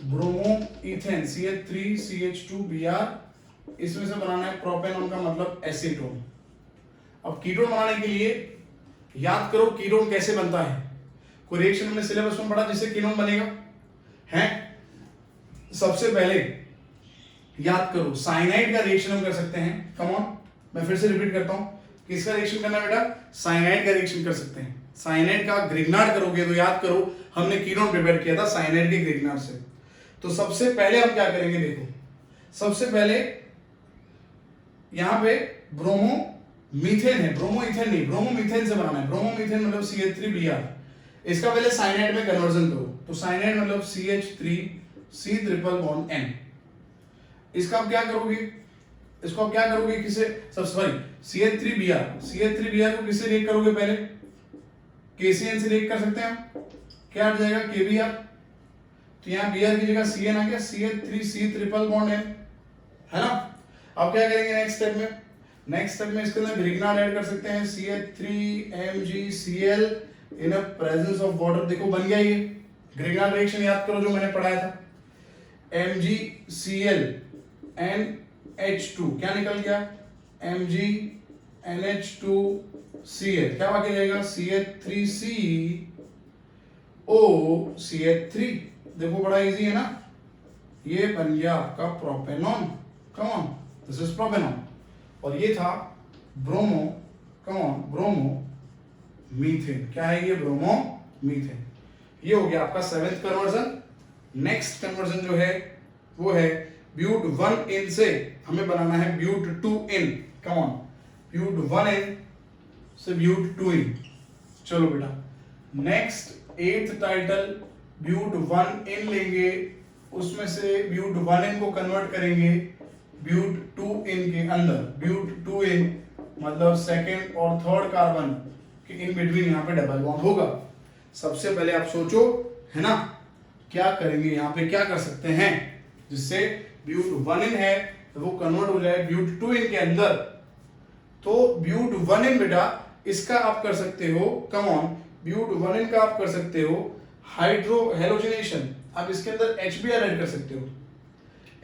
ब्रोमोइथेन CH3CH2Br, इसमें से बनाना है प्रोपेनॉल का मतलब एसीटोन। अब कीटोन बनाने के लिए याद करो कीटोन कैसे बनता है। कोई रिएक्शन हमने सिलेबस में पढ़ा जिससे कीटोन बनेगा है? सबसे पहले याद करो साइनाइड का रिएक्शन हम कर सकते हैं। कम ऑन, मैं फिर से रिपीट करता हूं, किसका रिएक्शन करना है बेटा? साइनाइड का रिएक्शन कर सकते हैं। साइनाइड का ग्रिग्नार्ड करोगे तो याद करो हमने कीटोन प्रिपेयर किया था साइनाइड के ग्रिग्नार्ड से। तो सबसे पहले हम क्या करेंगे देखो, सबसे पहले यहां पे ब्रोमोमीथेन है, ब्रोमोइथेन नहीं, ब्रोमोमीथेन से बनाना है। ब्रोमोमीथेन मतलब CH3Br, इसका पहले साइनाइड में कन्वर्जन करो, तो साइनाइड मतलब CH3C ट्रिपल बॉन्ड N। इसका आप क्या करोगे, इसको आप क्या करोगे, किसे सब सॉरी CH3Br, CH3Br को किससे रिएक्ट करोगे? पहले KCN से रिएक्ट कर सकते हैं हम, क्या आ जाएगा KBr, तो यहाँ Br की जगह Cn आ गया, CH3C ट्रिपल बॉन्ड N, है ना। अब क्या करेंगे नेक्स्ट स्टेप में? नेक्स्ट स्टेप में इसके अंदर ग्रिग्नार्ड ऐड कर सकते हैं, CH3MgCl in presence of water. देखो बन गया ये ग्रिग्नार्ड रिएक्शन, याद करो जो मैंने पढ़ाया था, MgCl NH2 क्या निकल गया? MgNH2Cl, क्या बाकी रहेगा? CH3COCH3। देखो बड़ा इजी है ना, ये बन गया आपका propanone. Come on, this is propanone. और ये था ब्रोमो, कम ऑन, ब्रोमोमीथेन। क्या है ये? ब्रोमोमीथेन। ये हो गया आपका 7th कन्वर्जन। नेक्स्ट कन्वर्जन जो है वो है ब्यूट 1N से हमें बनाना है ब्यूट 2N। कम ऑन, ब्यूट 1N से ब्यूट 2N। चलो बेटा, नेक्स्ट 8th टाइटल ब्यूट 1N लेंगे, उसमें से ब्यूट 1N को कन्वर्ट करेंगे ब्यूट 2N के अंदर। ब्यूट 2N मतलब सेकेंड और थर्ड कार्बन के इन बिटवीन यहाँ पे डबल बॉन्ड होगा। सबसे पहले आप सोचो, है ना, क्या करेंगे यहाँ पे, क्या कर सकते हैं जिससे ब्यूट 1N है तो वो कन्वर्ट हो जाए ब्यूट 2N के अंदर। तो ब्यूट 1N बेटा इसका आप कर सकते हो, कम ऑन, ब्यूट 1N का आप कर सकते हो हाइड्रो हेलोजिनेशन। आप इसके अंदर HBr ऐड कर सकते हो।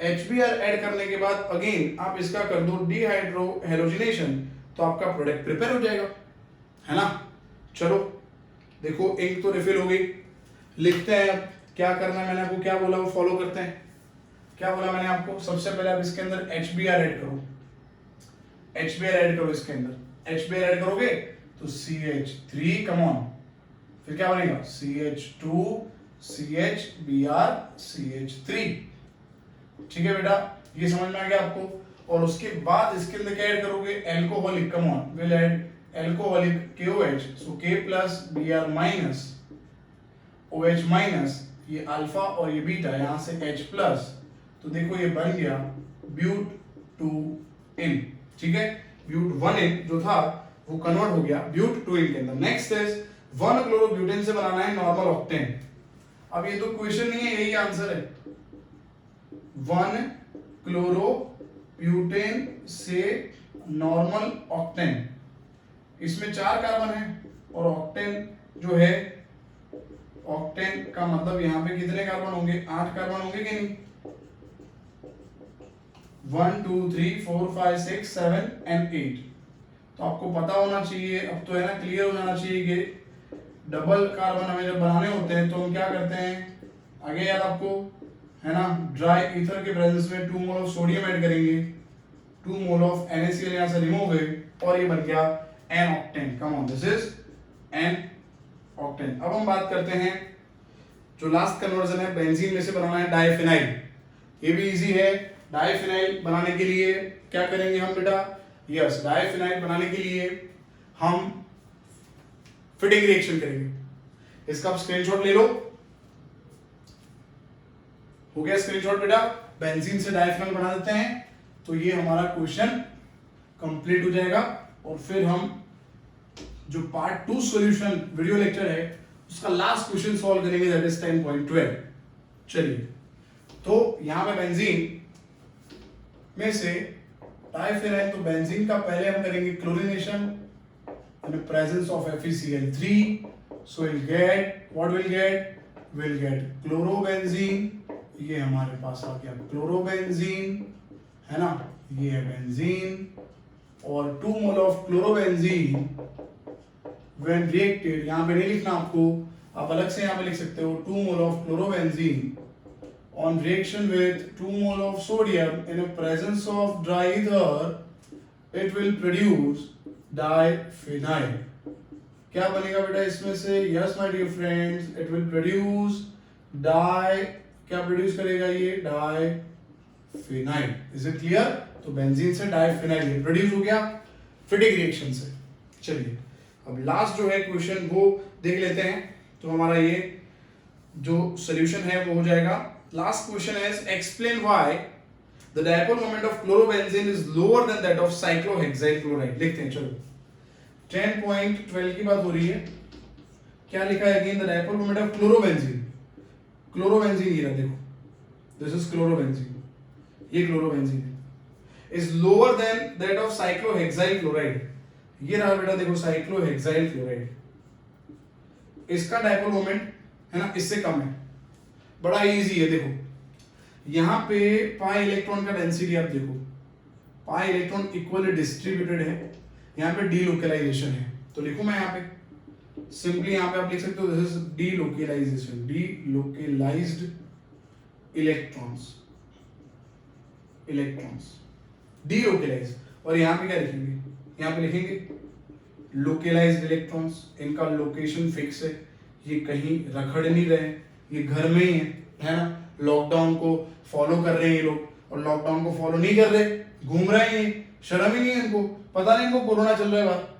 HBr ऐड करने के बाद अगेन आप इसका कर दो डिहाइड्रो हेलोजिनेशन, तो आपका प्रोडक्ट प्रिपेयर हो जाएगा, है ना। चलो देखो, इंक तो रिफिल हो गई, लिखते हैं अब क्या करना है। मैंने आपको क्या बोला वो फॉलो करते हैं। क्या बोला मैंने आपको? सबसे पहले आप इसके अंदर HBr ऐड करो, HBr ऐड करो इसके अंदर। HBr ऐड करोगे तो CH3, कम ऑन, फिर क्या बनेगा? CH2 CHBr CH3। ठीक है बेटा, ये समझ में आ गया आपको। और उसके बाद इसके अंदर क्या ऐड करोगे? Alcoholic, come on, will add alcoholic KOH, so K plus Br minus OH minus, ये अल्फा और ये बीटा, यहां से H प्लस, तो देखो ये बन गया ब्यूट 2N। ठीक है, ब्यूट 1N जो था वो कन्वर्ट हो गया ब्यूट 2N के अंदर। नेक्स्ट इज 1-क्लोरोब्यूटेन से बनाना है नॉर्मल ऑक्टेन। अब ये तो क्वेश्चन नहीं है, यही आंसर है। 1-क्लोरोब्यूटेन से नॉर्मल ऑक्टेन, इसमें 4 कार्बन है और ऑक्टेन जो है, ऑक्टेन का मतलब यहां पे कितने कार्बन होंगे? 8 कार्बन होंगे कि नहीं? 1 2 3 4 5 6 7 एंड 8। तो आपको पता होना चाहिए, अब तो है ना, क्लियर हो जाना चाहिए कि डबल कार्बन हमें जब बनाने होते हैं तो हम क्या करते हैं, आगे याद आपको, है ना, ड्राई ईथर के प्रेजेंस में 2 मोल ऑफ सोडियम ऐड करेंगे, 2 मोल ऑफ NaCl यहां से रिमूव हुए और ये बन गया N octane. Come on, this is N octane. अब हम बात करते हैं जो लास्ट कन्वर्जन है, बेंजीन में से बनाना है डाइफिनाइल। ये भी इजी है। डाइफिनाइल बनाने के लिए क्या करेंगे हम बेटा? यस, डाइफिनाइल बनाने के लिए हम फिटिंग रिएक्शन करेंगे। इसका आप स्क्रीनशॉट ले लो। हो गया स्क्रीनशॉट बेटा, बेंजीन से डायफिनॉल बना देते हैं तो ये हमारा क्वेश्चन कंप्लीट हो जाएगा। और फिर हम जो पार्ट 2 सॉल्यूशन वीडियो लेक्चर है उसका लास्ट क्वेश्चन सॉल्व करेंगे, दैट इज 10.12। चलिए, तो यहां पे बेंजीन में से डाइफिनाइल, तो बेंजीन का पहले हम करेंगे chlorination in the presence of FeCl3, so we'll get chlorobenzene, ये हमारे पास आ गया क्लोरोबेंजीन, है ना, ये है बेंजीन, और 2 mole of chlorobenzene when reacted, यहाँ पे नहीं लिखना आपको, आप अलग से यहाँ पे लिख सकते हो 2 mole of chlorobenzene on reaction with 2 mole of sodium in a presence of dry ether, it will produce diphenyl। क्या बनेगा बेटा इसमें से? Yes my dear friends, it will produce क्या प्रोड्यूस करेगा ये? डाइफिनाइल। Is it clear? तो benzene से डाइफिनाइल प्रोड्यूस हो गया फिटिक रिएक्शन से। चलिए, अब लास्ट जो है क्वेश्चन वो देख लेते हैं। तो हमारा ये जो सॉल्यूशन है वो हो जाएगा। Last question is explain why the dipole moment of chlorobenzene is lower than that of cyclohexyl chloride। लिखते हैं, चलो 10.12 की बात हो रही है। क्या लिखा है again? the dipole moment of chlorobenzene ये रहा, देखो, this is chlorobenzene, ये chlorobenzene है, is lower than that of cyclohexyl chloride। ये रहा बेटा, देखो cyclohexyl chloride, इसका डायपोल मोमेंट है ना इससे कम है। बड़ा इजी है, देखो यहाँ पे पाई इलेक्ट्रॉन का डेंसिटी आप देखो, पाई इलेक्ट्रॉन इक्वली डिस्ट्रीब्यूटेड है, यहाँ पे डीलोकलाइजेशन है। तो लिखूं मैं यहाँ पे सिंपली, यहाँ पे आप लिख सकते हो this is delocalization, delocalized electrons delocalize. और यहाँ पे क्या लिखेंगे? यहाँ पे लिखेंगे लोकलाइज्ड इलेक्ट्रॉन्स, इनका लोकेशन फिक्स है, ये कहीं रखड़ नहीं रहे, ये घर में ही है ना। लॉकडाउन को फॉलो कर रहे हैं ये लोग, और लॉकडाउन को फॉलो नहीं कर रहे, घूम रहे हैं, शर्म ही नहीं है इनको, पता नहीं इनको कोरोना चल रहा है बात।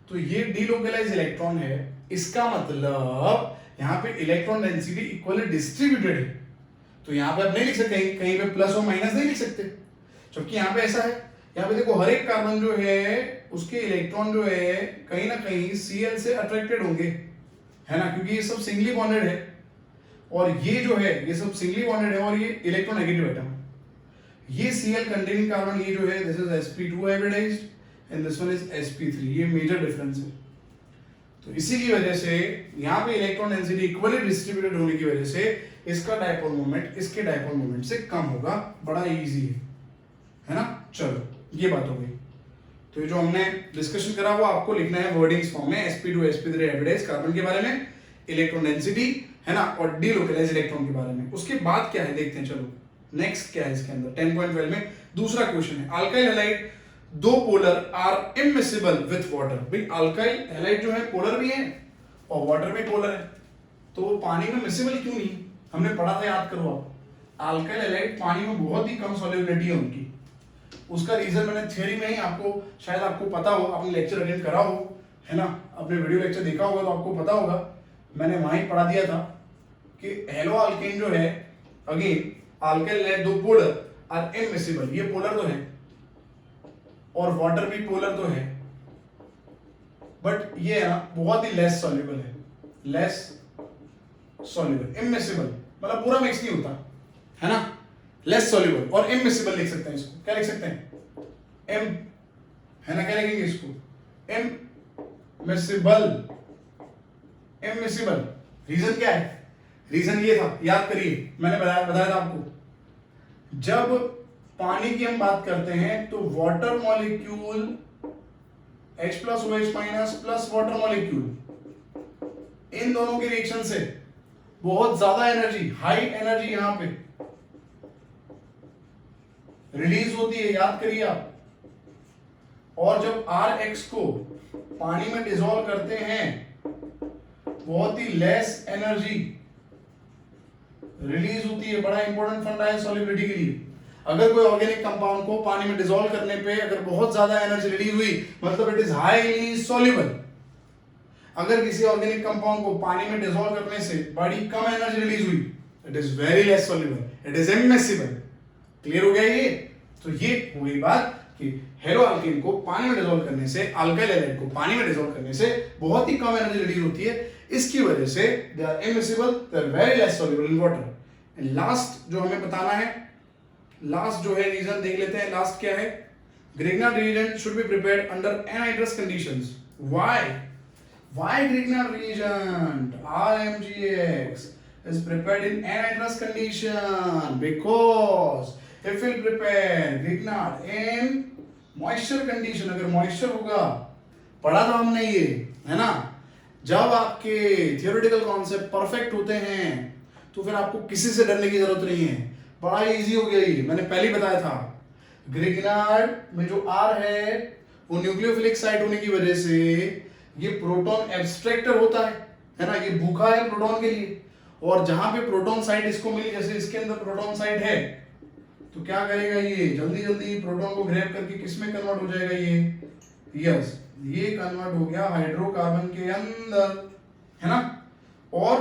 तो ये डीलोकलाइज इलेक्ट्रॉन है, इसका मतलब यहाँ पे इलेक्ट्रॉन डेंसिटी इक्वली डिस्ट्रीब्यूटेड है। तो यहाँ पे आप नहीं लिख सकते, कहीं पे प्लस और माइनस नहीं लिख सकते, जबकि यहाँ पे ऐसा है। यहाँ पे देखो, हर एक कार्बन जो है उसके इलेक्ट्रॉन जो है कहीं ना कहीं Cl से अट्रैक्टेड होंगे, है ना, क्योंकि ये सब सिंगली बॉन्डेड है, और ये जो है ये सब सिंगली बॉन्डेड है, और ये इलेक्ट्रोनेगेटिव एटम। ये Cl कंटेनिंग कार्बन ये जो है this is sp2 hybridized and this one is sp3, ये मेजर डिफरेंस है। तो इसी की वजह से यहाँ पे इलेक्ट्रॉन डेंसिटी इक्वली डिस्ट्रीब्यूटेड होने की वजह से इसका डायपोल मोमेंट इसके डायपोल मोमेंट से कम होगा। बड़ा इजी है ना। चलो, ये बात हो गई। तो ये जो हमने डिस्कशन करा वो आपको लिखना है वर्डिंग्स फॉर्म में, sp2 sp3 हाइब्रिडाइज्ड कार्बन के बारे में, इलेक्ट्रॉन डेंसिटी, है ना, और डीलोकलाइज इलेक्ट्रॉन के बारे में। उसके बाद क्या है देखते हैं। चलो, नेक्स्ट क्या है इसके अंदर 10.12 में दूसरा क्वेश्चन है, alkyl halide though polar are immiscible with water. भाई अल्काइल हैलाइड जो है पोलर भी है और वाटर में पोलर है, तो वो पानी में मिसिबल क्यों नहीं? हमने पढ़ा था, याद करो आप, अल्काइल हैलाइड पानी में बहुत ही कम सॉल्युबिलिटी है उनकी। उसका रीजन मैंने थ्योरी में ही आपको, शायद आपको पता हो, आपने लेक्चर अटेंड करा हो, है ना, अपने वीडियो लेक्चर देखा होगा तो आपको पता होगा, मैंने वहां ही पढ़ा दिया था कि हेलो अल्केन जो है, again alkyl halide though polar are immiscible, ये पोलर तो है और वाटर भी पोलर तो है, बट ये है ना बहुत ही लेस सॉल्युबल है, लेस सॉल्युबल। इमिसिबल मतलब पूरा मिक्स नहीं होता, है ना, लेस सॉल्युबल। और इमिसिबल लिख सकते हैं इसको, क्या लिख सकते हैं? एम, है ना, क्या लिखेंगे इसको? Immiscible, immiscible. रीजन क्या है? रीजन ये था, याद करिए, मैंने बताया था आपको, जब पानी की हम बात करते हैं तो water molecule H plus OH minus plus water molecule, इन दोनों के रिएक्शन से बहुत ज्यादा एनर्जी, हाई एनर्जी यहां पे रिलीज होती है, याद करिए आप। और जब Rx को पानी में डिसॉल्व करते हैं बहुत ही लेस एनर्जी रिलीज होती है। बड़ा इंपॉर्टेंट फंडा है सॉल्युबिलिटी के लिए। अगर कोई ऑर्गेनिक कंपाउंड को पानी में डिसॉल्व करने पे अगर बहुत ज्यादा एनर्जी रिलीज हुई, मतलब इट इज हाईली सॉल्युबल। अगर किसी ऑर्गेनिक कंपाउंड को पानी में डिसॉल्व करने से बड़ी कम एनर्जी रिलीज हुई, it is very less soluble, it is immiscible. Clear हो गया ये? तो ये हो गई बात कि हेलो अल्केन को पानी में डिसॉल्व करने से, अल्काइल हैलाइड को पानी में डिसॉल्व करने से बहुत ही कम एनर्जी रिलीज होती है, इसकी वजह से they are immiscible, they are very less soluble in water. And last जो हमें बताना है, लास्ट जो है रीजन देख लेते हैं। लास्ट क्या है? Grignard reagent should be prepared under anhydrous conditions. Why? Why Grignard reagent RMGX is prepared in anhydrous condition? Because if we prepare Grignard in moisture condition, अगर moisture होगा, पढ़ा था हमने ये, है ना? जब आपके theoretical concept perfect होते हैं तो फिर आपको किसी से डरने की जरूरत नहीं है, बड़ा इजी हो गया ये, मैंने पहले ही बताया था। ग्रिग्नार्ड में जो R है वो न्यूक्लियोफिलिक साइट होने की वजह से ये प्रोटॉन एब्स्ट्रैक्टर होता है ना, ये भूखा है प्रोटॉन के लिए, और जहां पे प्रोटॉन साइट इसको मिली, जैसे इसके अंदर प्रोटॉन साइट है, तो क्या करेगा ये जल्दी जल्दी प्रोटॉन को ग्रैब करके किस में कन्वर्ट हो जाएगा ये? यस, ये कन्वर्ट हो गया हाइड्रोकार्बन के अंदर, है ना, और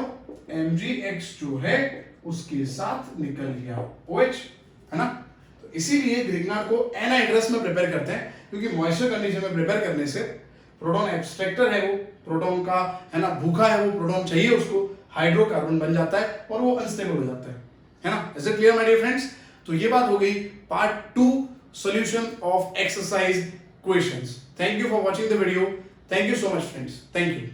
MgX जो है उसके साथ निकल गया OH, है ना। इसीलिए ग्रिग्नार्ड को एनहाइड्रस में प्रिपेयर करते हैं, क्योंकि मॉइस्चर कंडीशन में प्रिपेयर करने से प्रोटॉन एब्स्ट्रैक्टर है, वो प्रोटॉन का, है ना, भूखा है वो, प्रोटॉन चाहिए उसको, हाइड्रोकार्बन बन जाता है और वो अनस्टेबल हो जाता है ना। Is it clear my dear friends? तो ये बात हो गई part 2 solution of exercise questions. Thank you for watching the video, thank you so much friends, thank you.